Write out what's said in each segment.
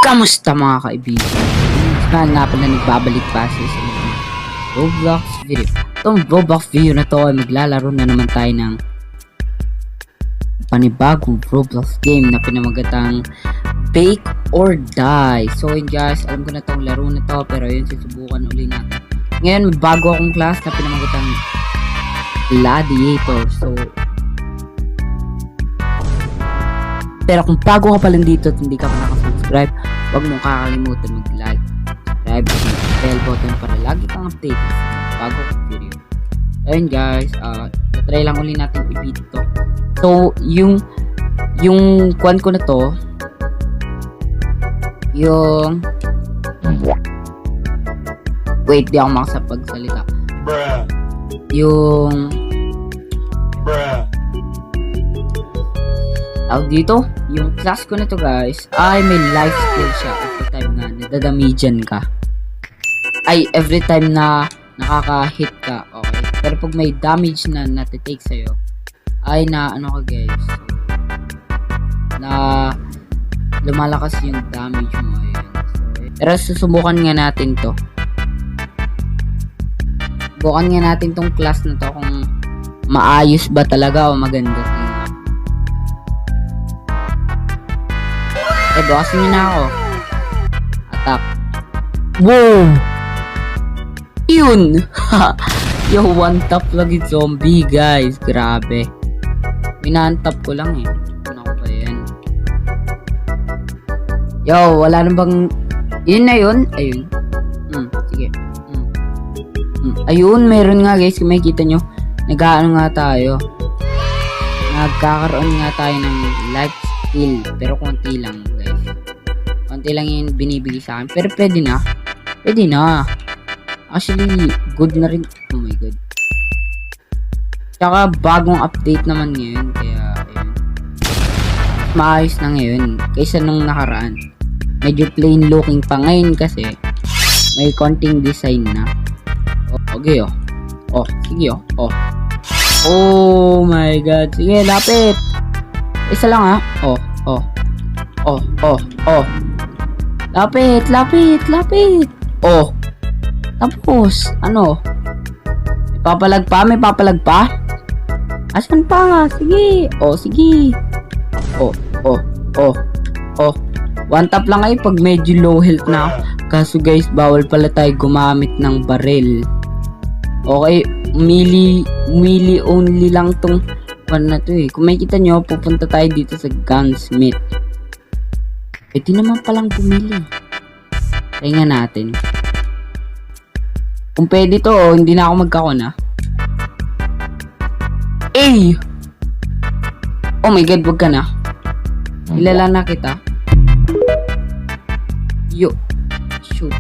Kamusta mga kaibigan? Nga pala nagbabalik pa sa isang Roblox video. Itong Roblox video na to ay maglalaro na naman tayo ng panibagong Roblox game na pinamagatang Bake or Die. So yun guys, alam ko na itong laro na to, pero yun susubukan uli natin. Ngayon may bago akong class na pinamagatang Gladiator. So pero kung bago ka pa lang dito at hindi ka pa nakasubscribe, huwag mong kakalimutan mag-like, subscribe, at bell button para lagi kang update sa bago kong video. Ayun guys, try lang uli natin i-beat to. So, yung kwan ko na to, yung wait, di ako makasapagsalita. Yung tawag dito, yung class ko na to guys, ay may life skill siya every time na nadadamijan ka. Ay, every time na nakaka-hit ka, okay. Pero pag may damage na natitake sa'yo, ay na ano ka guys, na lumalakas yung damage mo. Ayun. So, pero susubukan nga natin to. Subukan nga natin tong class na to kung maayos ba talaga o maganda. Bukasin nyo na ako. Attack. Wow! Yun! Yo, one tap lagi zombie guys. Grabe. Minantap ko lang eh. Ano ko ba yan? Yo, wala na bang... Yun na yun? Ayun. Sige. Ayun, meron nga guys. Kung makikita nyo, nag-ano nga tayo. Nagkakaroon nga tayo ng life skill. Pero konti lang guys. Konti lang yung binibigay sa akin. Pero pwede na. Pwede na. Actually, good na rin. Oh my god. Tsaka bagong update naman ngayon. Kaya, ayun. Maayos na ngayon. Kaysa nung nakaraan. Medyo plain looking pa ngayon kasi may konting design na. Okay oh. Oh, sige oh. Oh. Oh my god. Sige, lapit. Isa lang ha. Oh. Lapit. Oh. Tapos, ano? May papalag pa? Asan pa? Sige. Oh, sige. Oh. One tap lang ay pag medyo low health na. Kaso guys, bawal pala tayo gumamit ng barrel. Okay, melee only lang tong na to eh. Kung makikita nyo, pupunta tayo dito sa gunsmith. Pwede naman palang pumili. Try nga natin. Kung pwede to, hindi na ako magkakon ah. Eh! Oh my god, wag ka na. Kilala na kita. Yo. Shoot.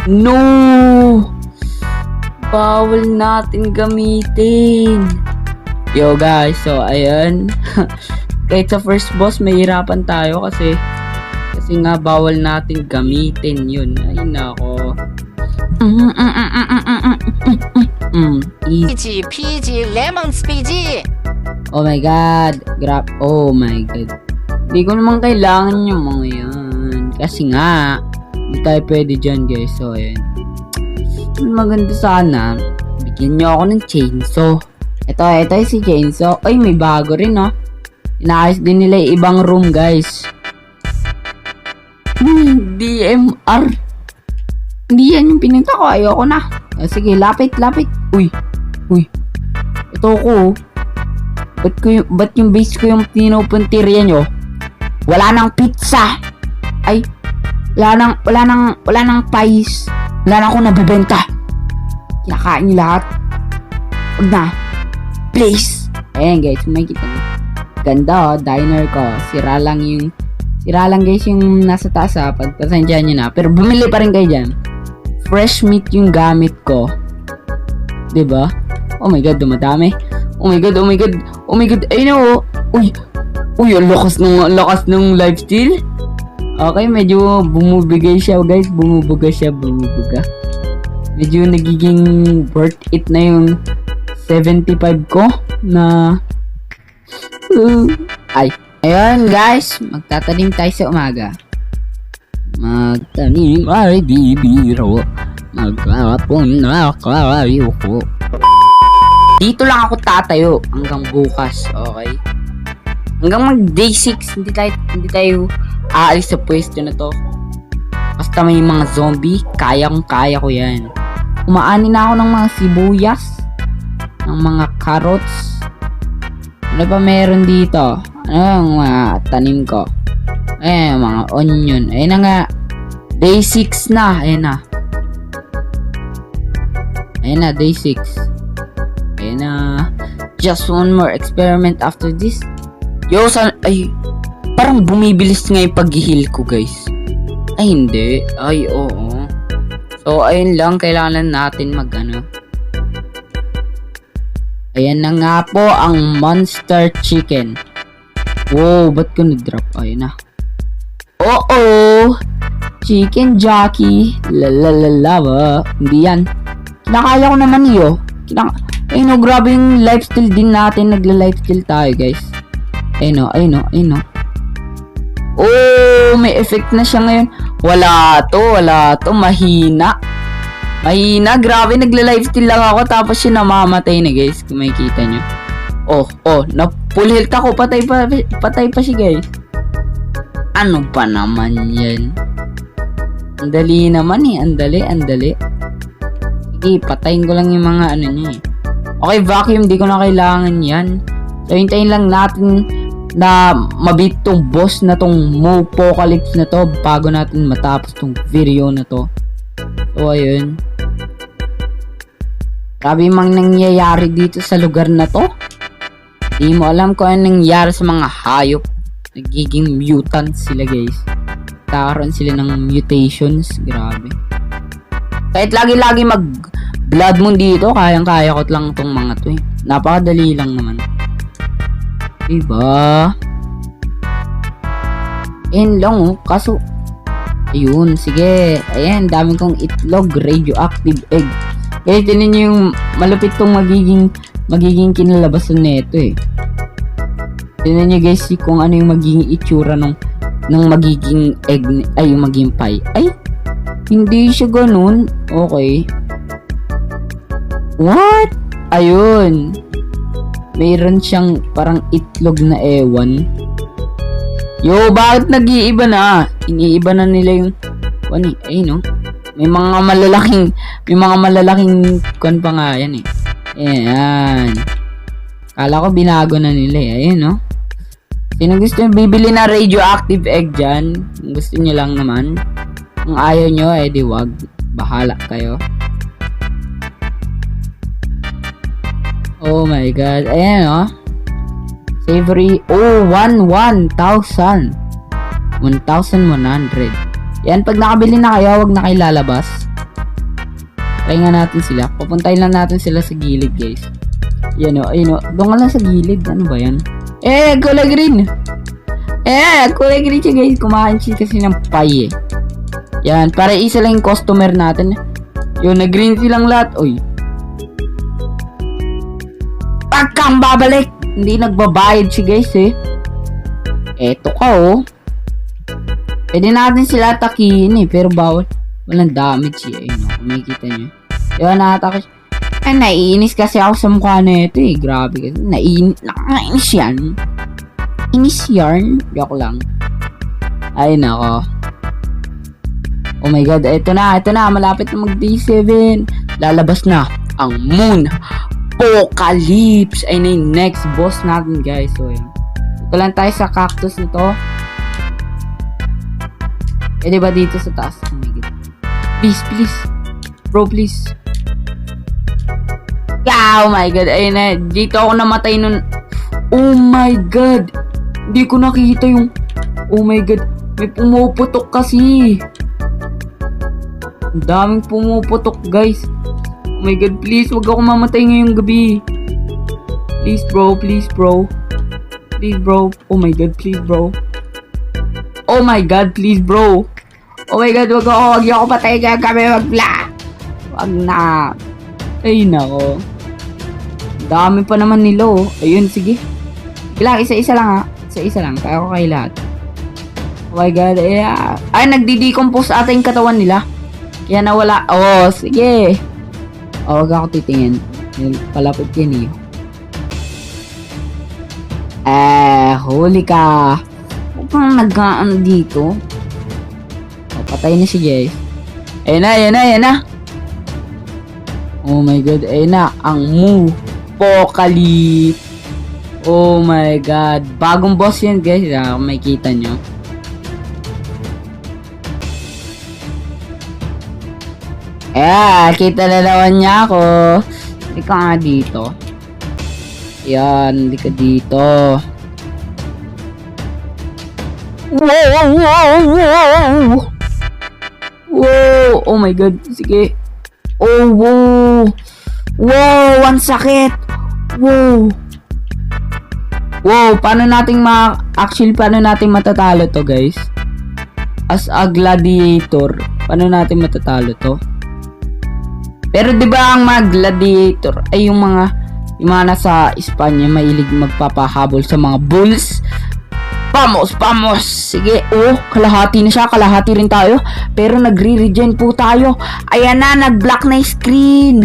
No! Bawal natin gamitin. Yo guys, so ayun. Kahit sa first boss mahirapan tayo kasi nga bawal natin gamitin yun. Ay nako. Easy peasy lemon squeezy. Oh my god. Oh my god. Hindi ko naman kailangan yung mga yan. Kasi nga hindi tayo pwede dyan guys. So ayun. Maganda sana bigyan nyo ako ng chainsaw. Ito si chainsaw. Ay, may bago rin, no? Inaayos din nila yung ibang room, guys. DMR. Hindi yan yung pinunta ko. Ayoko na. Sige, lapit. Uy. Ito ko. Ba't yung base ko yung pinupuntirya nyo? Wala nang pizza. Ay, wala nang pies. Wala nang akong nabibenta. Kinakain nyo lahat. Huwag na. Please. Ayan guys, may kita nyo. Ganda oh, diner ko. Sira lang guys yung nasa taas ha. Pagpasensyahan nyo na. Pero bumili pa rin kayo dyan. Fresh meat yung gamit ko. Diba? Oh my god, dumadami. Oh my god. Ayun o. Uy, ang lakas ng lifesteal. Okay, medyo bumubigay siya guys. Bumubuga. Medyo nagiging worth it na yung 75 ko na ay Ayun guys, magtatanim tayo sa umaga. Magtanim ay bibiro. Magkapon na kayo ko. Dito lang ako tatayo hanggang bukas, okay? Hanggang mag day 6, hindi tayo aalis sa pwesto na to. Basta may mga zombie, kaya ko yan. Umaani na ako ng mga sibuyas, ng mga carrots. Ano pa meron dito? Ano yung mga tanim ko? Ayan, mga onion. Ayan na nga. Day 6 na. Ayan na. Ayan na, day 6. Ayan na. Just one more experiment after this. Yo, ay, parang bumibilis nga yung pag-heal ko, guys. Ay, hindi. Ay, oo. So, ayun lang. Kailangan natin mag-ano. Ayan na nga po ang monster chicken. Wow, ba't ko na-drop? Ayun na. Oo! Chicken jockey. Lalalala. Hindi yan. Kinakaya ko naman iyo. Ayun o, grabe yung lifestyle din natin. Nagla-lifestyle tayo, guys. Ayun o. Oh, may effect na siya ngayon. Wala to. Mahina. Grabe, nagla-lifestyle lang ako. Tapos siya namamatay na, guys. Kung makikita nyo. Oh, na full health ako. Patay pa siya, guys. Ano pa naman yan? Ang dali naman eh. Ang dali. Sige, patayin ko lang yung mga ano niya eh. Okay, vacuum. Di ko na kailangan yan. So, hintayin lang natin na mabit tong boss na tong Mopocalypse na to bago natin matapos tong video na to. So, ayun. Grabe mang nangyayari dito sa lugar na to. Di mo alam kung anong nangyayari sa mga hayop. Nagiging mutant sila, guys. Kakaroon sila ng mutations. Grabe. Kahit lagi-lagi mag-blood moon dito, kayang-kaya ko lang tong mga to eh. Napakadali lang naman. Diba? Ayan lang oh. Kaso, ayun, sige. Ayan, dami kong itlog, radioactive egg. Kaya tinan nyo yung malupit tong magiging kinalabasan nito eh. Tinan nyo guys kung ano yung magiging itsura ng magiging egg, ay yung magiging pie. Ay, hindi siya ganun. Okay. What? Ayun. Mayroon siyang parang itlog na ewan. Yo, bakit nag-iiba na? Iniiba na nila yung ay no. May mga malalaking kon pa nga yan eh. Ayan. Kala ko binago na nila eh. Ayun no. Sino gusto nyo bibili na radioactive egg dyan? Kung gusto nyo lang naman. Kung ayaw nyo, di wag. Bahala kayo. Oh my god. Ayan oh. Savory. Oh, 1,100. Yan, pag nakabili na kayo, wag na kayo lalabas. Try nga natin sila. Pupuntahin lang natin sila sa gilid, guys. Yan o, ayun o. Doon ka lang sa gilid. Ano ba yan? Kulay green. Kulay green siya, guys. Kumain siya kasi ng pie eh. Yan, para isa lang yung customer natin. Yun, nag-green silang lahat. Uy. Pagkang babalik. Hindi nagbabayad siya, guys eh. Eto ka oh. Pwede natin sila atakihin eh, pero bawal. Walang damage eh. Ayun, makikita nyo. Diba na-atake siya. Naiinis kasi ako sa mukha na ito eh. Grabe kasi. Nakainis yan. Inis yarn. Joke lang. Ay nako. Oh my god. Ito na. Malapit na mag day 7. Lalabas na ang Moon Apocalypse. Ay na yung next boss natin, guys. So yun. Ito lang tayo sa cactus na to. Pwede ba dito sa taas? Oh my god. Please. Bro, please. Oh my god. Ayun na. Dito ako namatay nun. Oh my god. Hindi ko nakita yung... Oh my god. May pumuputok kasi. Ang daming pumuputok, guys. Oh my god. Please, wag ako mamatay ngayong gabi. Please, bro. Please, bro. Oh my god. Please, bro. Oh my god. Please, bro. Oh my god, wag ako patay kaya kami magla. Wag na. Ay nako. Dami pa naman nila oh. Ayun, sige. Isa-isa lang ha. Isa-isa lang. Kaya ko kayo lahat. Oh my god. Ay, nagdi-decompose ata yung katawan nila. Kaya nawala. Oh, sige. Oh, wag ako titingin. Palapit yan huli ka. Huwag kang nag-ano dito. Oh, patay na si Jay. Ayan na. Oh my god, ayan na. Ang Apocalypse. Oh my god. Bagong boss yan, guys. Kung makikita nyo. Kita na naman niya ako. Hindi ka nga dito. Yan, hindi ka dito. Wow! Oh my god, sige. Oh, wow! Wow, ang sakit! Wow! Wow, paano nating paano natin matatalo to, guys? As a gladiator, paano natin matatalo to? Pero 'di ba ang mga gladiator ay yung mga nasa Espanya mahilig magpapahabol sa mga bulls? Vamos! Sige, kalahati na siya, kalahati rin tayo. Pero nagre-regen po tayo. Ayan na, nag-black na yung screen.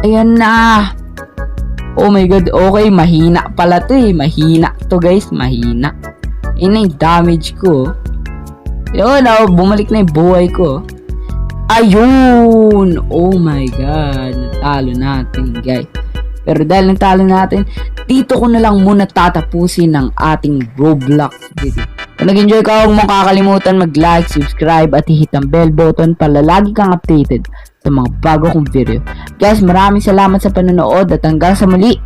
Ayan na. Oh my god, okay, mahina pala to Mahina to, guys, mahina. Yun na yung damage ko. Yun, bumalik na yung buhay ko. Ayun! Oh my god, natalo natin, guys. Pero dahil natalo natin, dito ko na lang muna tatapusin ng ating Roblox video. Kung nag-enjoy ka, huwag mong kakalimutan mag-like, subscribe, at hit ang bell button para lagi kang updated sa mga bago kong video. Guys, maraming salamat sa panonood at hanggang sa muli,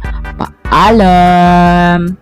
paalam!